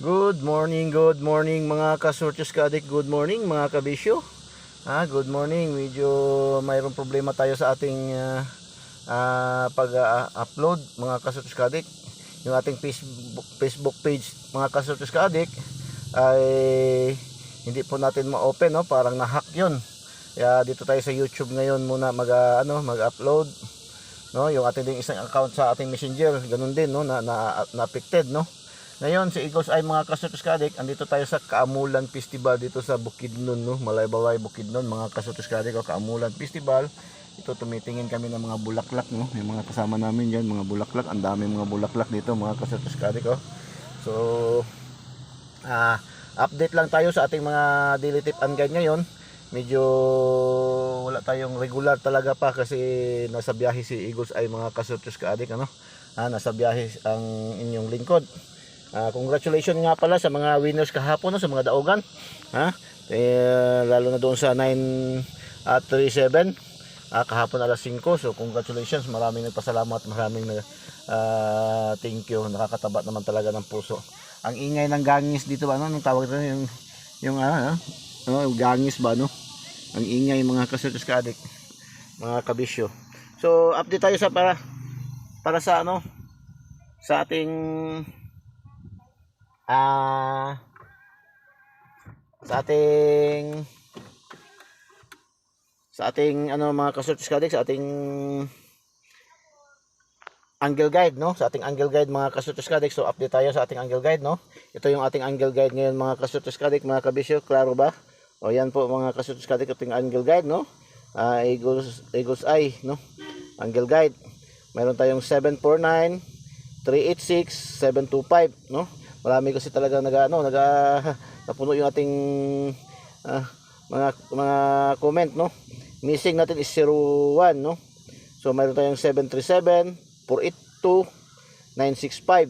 Good morning mga kasortes ka-adik. Good morning mga kabisyo. Good morning. Medyo mayroong problema tayo sa ating pag-upload mga kasortes ka-adik. Yung ating Facebook page mga kasortes ka-adik ay hindi po natin ma-open, no? Parang na-hack 'yon. Kaya dito tayo sa YouTube ngayon muna mag-upload, no? Yung ating ding isang account sa ating Messenger, ganun din, no? Na-affected, no? Ngayon si Eagles ay mga kasortes ka-adik, andito tayo sa Kaamulan Festival dito sa Bukidnon, no? Malaybalay, Bukidnon mga kasortes ka-adik, o Kaamulan Festival. Ito tumitingin kami ng mga bulaklak, no? Yung mga kasama namin diyan, mga bulaklak, ang dami mga bulaklak dito mga kasortes ka-adik, oh. So update lang tayo sa ating mga daily tip and guide ngayon. Medyo wala tayong regular talaga pa kasi nasa biyahe si Eagles ay mga kasortes ka-adik, ano? Nasa biyahe ang inyong lingkod. Congratulations nga pala sa mga winners kahapon, no, sa mga daogan. Lalo na doon sa 937 kahapon alas 5. So congratulations, maraming nagpasalamat, maraming thank you. Nakakataba naman talaga ng puso. Ang ingay ng gangis dito, ano nung tawag ito, yung gangis ba, no? Ang ingay mga kasortes ka-adik, mga kabisyo. So update tayo para sa sa ating sa ating mga kasortes ka-adik, sa ating angle guide, no? Sa ating angle guide mga kasortes ka-adik. So update tayo sa ating angle guide, no? Ito yung ating angle guide ngayon mga kasortes ka-adik, mga kabisyo. Klaro ba? O yan po mga kasortes ka-adik, ating angle guide, no? Eagles Eye, no? Angle guide. Mayroon tayong 749, 386, 725, no? Marami kasi talaga napuno yung ating mga comment, no? Missing natin is 01, no? So mayroon tayong 737, 482, 965,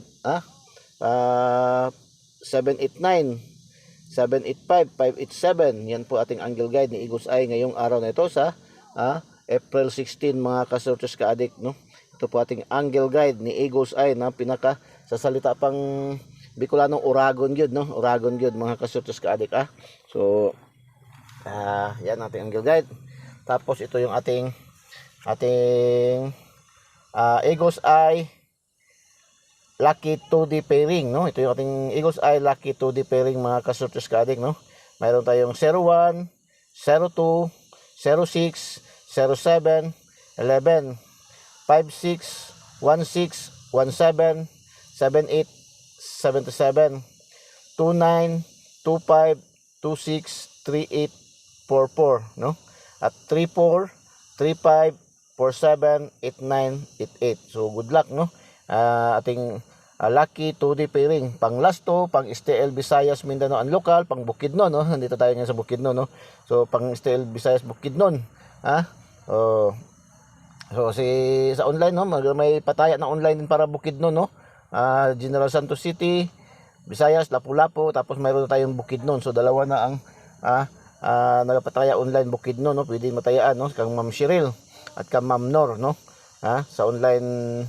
789, 785, 587. Yan po ating angle guide ni Eagles Eye ngayong araw na ito sa April 16 mga kasortes ka-adik, no? Ito po ating angle guide ni Eagles Eye na pinaka sa salita pang Bicolanong Uragon gyud, no? Uragon gyud mga kasortes ka-adik, So yan ating angle guide. Tapos ito yung ating Eagles Eye Lucky 2D pairing, no? Ito yung ating Eagles Eye Lucky 2D pairing mga kasortes ka-adik, no? Mayroon tayong 01, 02, 06, 07, 11, 56, 16, 17, 78, 77, 29, 25, 26, 38, 44, no? At 34, 35, 47, 89, 88. So good luck, no? Ating Lucky 2D pairing. Pang Lasto, pang STL Visayas Mindanao ang local, pang Bukidnon, no? Nandito tayo ngayon sa Bukidnon, no? So pang STL Visayas Bukidnon, So sa online, no, may pataya na online din para Bukidnon, no? General Santos City, Visayas, Lapu-Lapu, tapos mayroon tayong Bukidnon. So dalawa na ang nagpataya online Bukidnon, no? Pwede matayaan, no? Kang Ma'am Cheryl at kang Ma'am Nor, no? Sa online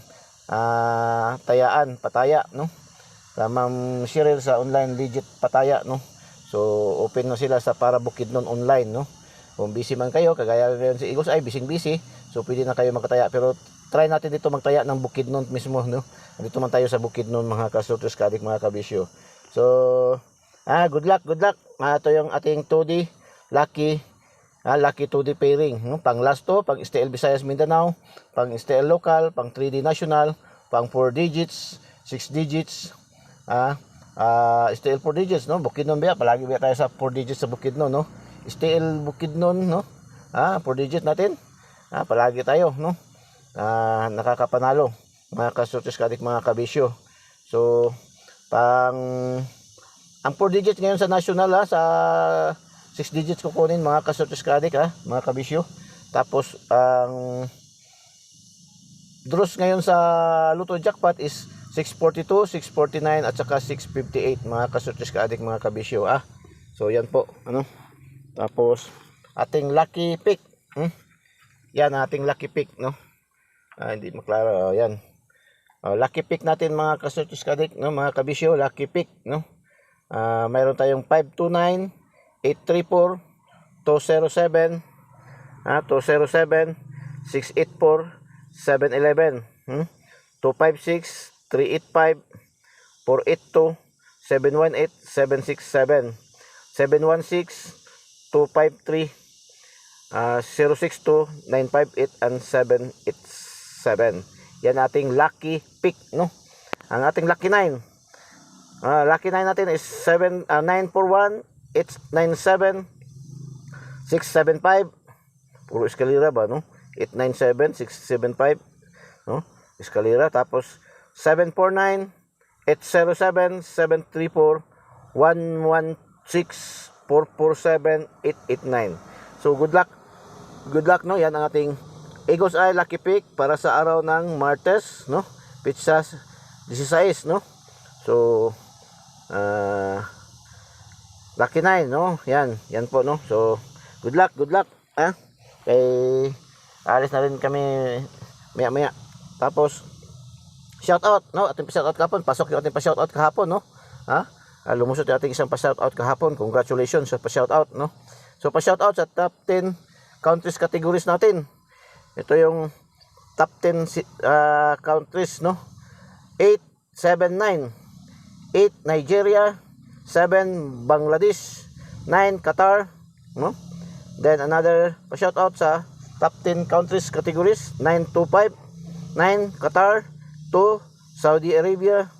pataya, no? Kang Ma'am Cheryl sa online legit pataya, no? So open na sila sa para Bukidnon online, no? Kung busy man kayo, kagaya ngayon si Eagles ay busy, so pwede na kayo magtaya. Pero try natin dito magtaya ng Bukidnon mismo, no? Dito man tayo sa Bukidnon mga kasortes ka-adik, mga kabisyo. So good luck. Ito yung ating 2D Lucky 2D pairing, no? Pang Lasto, pang STL Visayas Mindanao, pang STL local, pang 3D national, pang 4 digits, 6 digits, STL 4 digits, no? Bukidnon ba? Palagi ba tayo sa 4 digits sa Bukidnon, no? STL Bukidnon, no? 4 digits natin. Palagi tayo, no? Nakakapanalo mga kasortes ka-adik, mga kabisyo. So ang 4 digits ngayon sa national, sa 6 digits kukunin mga kasortes ka-adik, mga kabisyo. Tapos ang draws ngayon sa Lotto Jackpot is 642, 649 at saka 658 mga kasortes ka-adik, mga kabisyo. So yan po, ano? Tapos ating lucky pick, yan ating lucky pick, no? Hindi maklaro, yan. Lucky pick natin mga kasortes ka-adik, no? Mga kabisyo, lucky pick, no? mayroon tayong 529, 834, 207, 207, 684, 711, 256, 385, 482, 718, 767, 716, 253, 062, 958, and 787. Yan ating lucky pick, no? Ang ating lucky 9. Lucky 9 natin is 941, 897, 675. Puro eskalera ba, no? 897, 675, no? Eskalera. Tapos 749, 807, 734, 116, 447, 889. So good luck. Good luck, no? Yan ang ating Eagle's Eye lucky pick para sa araw ng Martes, no? Pizza 16, no? So lucky 9, no? Yan po, no? So good luck, kay alis na rin kami maya. Tapos shout out, no? Ating pa shout out kahapon. Pasok yung ating pa shout out kahapon, no? Lumusot yung ating isang pa shout out kahapon. Congratulations sa pa shout out, no? So pa shout out sa top 10 countries categories natin. Ito yung top 10 countries, no? 8, 7, 9. 8 Nigeria, 7 Bangladesh, 9 Qatar, no? Then another pa shout out sa top 10 countries categories, 9 to 5, 9 Qatar, 2 Saudi Arabia,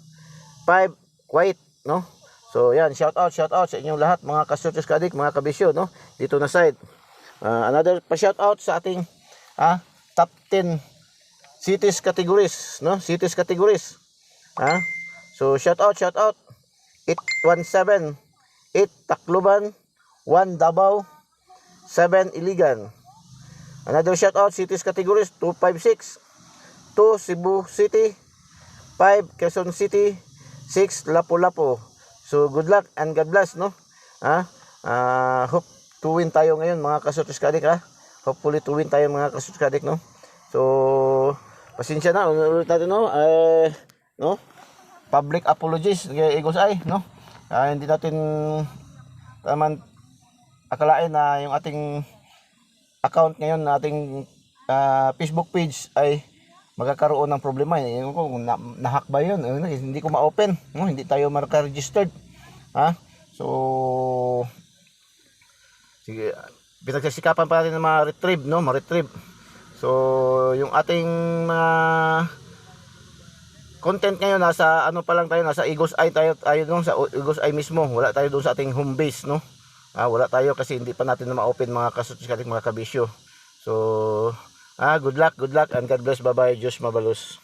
5 Kuwait, no? So yan, shout out sa inyong lahat mga ka-Searchers Ka-Addict, mga kabisyo, no? Dito na side. Another pa shout out sa ating top 10 cities categories, no? Cities categories. So shout out 817, 8 Tacloban, 1 Davao, 7 Iligan. Another shout out cities categories, 256, 2 Cebu City, 5 Quezon City, 6 Lapu-Lapu. So good luck and God bless, no? Hope to win tayo ngayon mga ka-Searchers Ka-Addict, hopefully to win tayo mga ka-Searchers Ka-Addict, no? So pasensya na ulit natin, no? No? Public apologies kay Eagle's Eye, no? Hindi natin naman akalain na yung ating account ngayon, na ating Facebook page ay magkakaroon ng problema. Yung kung na-hack ba yun, hindi ko ma-open, no? Hindi tayo marka-registered. So sige, pinagsasikapan pa natin na ma-retrieve, no? Ma-retrieve. So yung ating mga content ngayon, nasa ano pa lang tayo, nasa Eagle's Eye tayo doon sa Eagle's Eye mismo. Wala tayo doon sa ating home base, no? Wala tayo kasi hindi pa natin na ma-open mga ka-Searchers Ka-Addict, mga kabisyo. So good luck and God bless. Bye bye. Diyos mabalos.